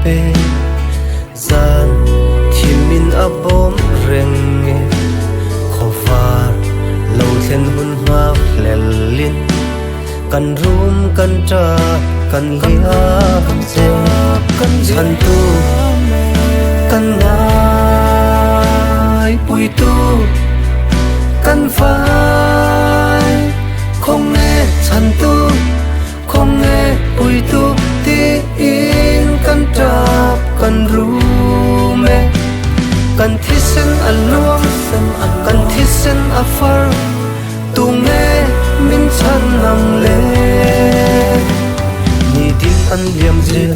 pe zan thimin a bom renge khovar lo thlen hun ma hlelin kan rum kan tra kan lia kan se kan chan tu kan ngai pui tu kan phai không nghe chan tu không nghe pui tu ti in kan tra kan ru me kan thi sen alom kan thi sen afar tu nghe min chan nam le ni din an liam zil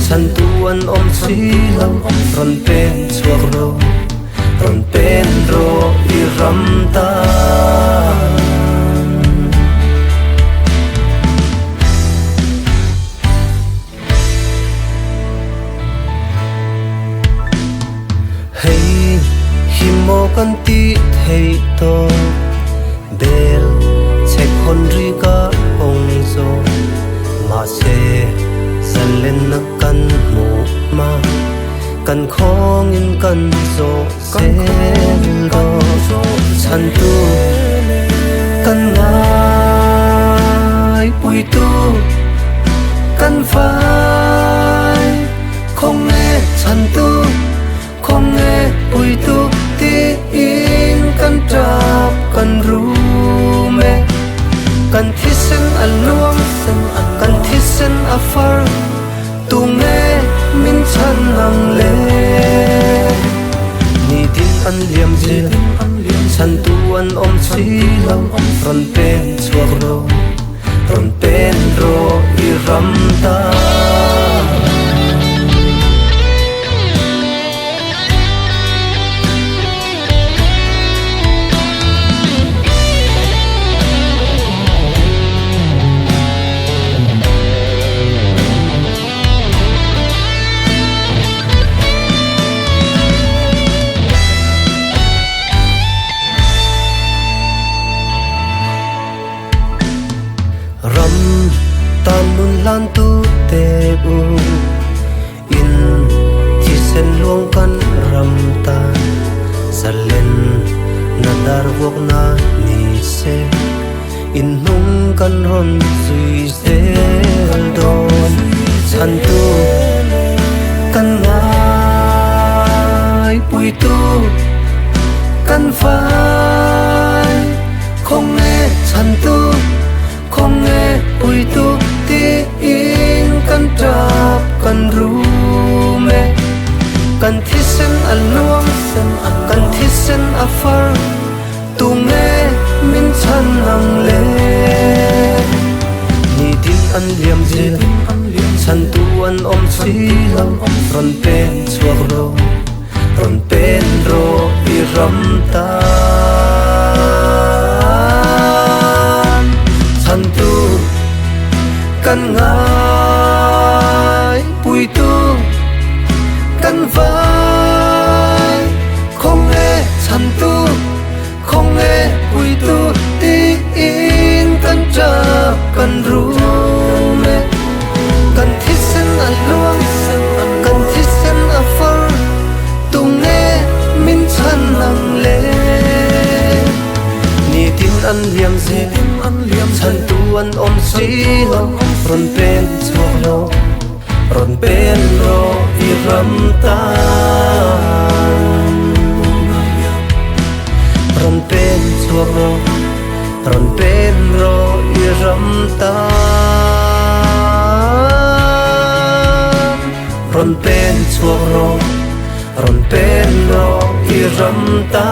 chan tu an om si lo ron pen chuak ro ron pen ro I ram ta hey hi mo kan ti thei to bel che khon ri ka ong zo ma se zalen na kan mu ma kan khong in kan zo se ro chan tu kan ngai pui tu kan phai không nghe chan tu không nghe pui tu ti in kan trap kan ru me kan thi sen alom kan thi sen afar tu nghe min chan nang le ni din an liam zil chan tu an om si lo ron pen chuak ro ron pen ro I ram ta ram tan nun lan tu te u in thi sen luang kan ram tan salen na dar vok na ni se in nung kan ron sui se don chan tu kan ngai pui tu kan phai không nghe chan tu không nghe pui tu ti in kan trap kan ru me kan thi sen alom kan thi sen afar tu nghe min chan nang le ni din an liam zil chan tu an om si lo ron pen chuak ro ron pen ro I ram ta chan tu kan ngai pui tu kan vai không nghe chan tu không nghe pui tu ti in kan tra kan ru me kan thi sen alom kan thi sen afar tu nghe min chan nang le ni tin an liam zil chan tu an om si lo ron pen chuak lo ron pen ro I ram ta ron pen chuak lo ron pen ro I ram ta ron pen chuak lo ron pen ro I ram ta